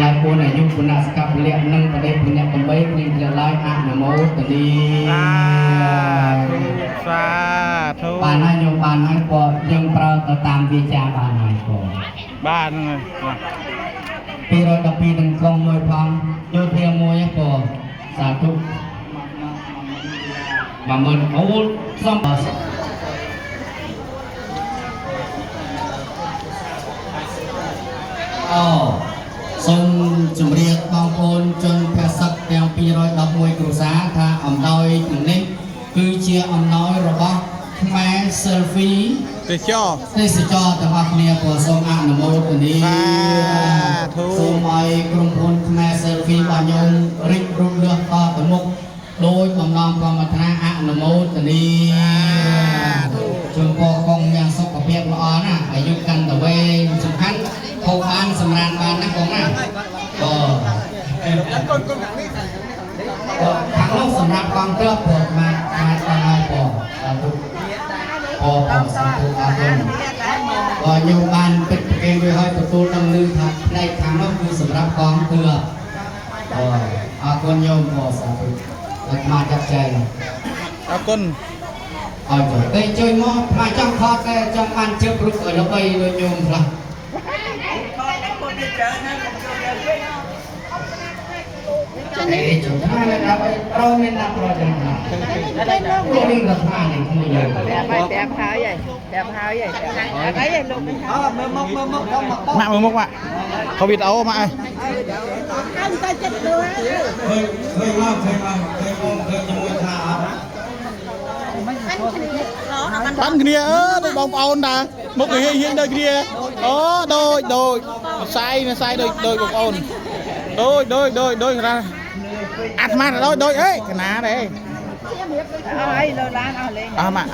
ลายคนอายุปุณสกับเรียกนั่งประเดี๋ยวปุญญกรรมนี่เรียกลายอาณโมตดีสาธุปานให้โยปานให้พอยังเปล่าตามวิจาบานให้พอบ้านเลยปีรอยกับปีหนึ่งกองมวยพังโยเทียมวยพอสาธุมาเมินโอ้ซ้ำសូមជម្រាបបងប្អូនជនភក្តិសិទ្ធទាំង211គ្រួសារថាអំណោយទាំងនេះគឺជាអំណោយរបស់ខ្មែរ selfie ទេសចរទាំងអស់គ្នាក៏សូមអនុមោទនាសូមឲ្យក្រុមហ៊ុនខ្មែរ selfie របស់ខ្ញុំរីករូតលាស់តទៅមុខដោយបំណងប្រាថ្នាអនុមោទនាជំពរកងមានសុខភាពល្អណាស់អាយុកាន់តែវែងសំខាន់ហូបបានសម្រានបានណាកងណាខាងនោះសម្រាប់កងទ័ពព្រោះមកតាមឲ្យបងសាធុអរគុណបើខ្ញុំបានពិតប្រកែងវាឲ្យទទួលដឹងឮថាផ្នែកខាងនោះគឺសម្រាប់កងទ័ពអរគុណញោមបងសាធុឲ្យមកចាត់ចែងអរគុណអរគុណតែជួយមកមកចង់ខតតែចង់បានជើបរូបឲ្យល្បីដូចញោមខ្លះចំណាយដល់ប្រមានណាប្រចាំណានេះរត់មកនេះមួយយើងតែហើយហើយលោកមើលមកម៉ាក់មើលមកម៉ាក់เขาวิดเอามาហើយតែចិត្តទៅឃើញមកជាមួយថាបានគ្នាដូចបងប្អូនតាមុខហៀងដូចគ្នាអូដូចផ្សាយដូចបងប្អូនដូចណាអាត្មាដូចអេកណាដែរឲ្យលើឡានអស់លេងម៉ាក់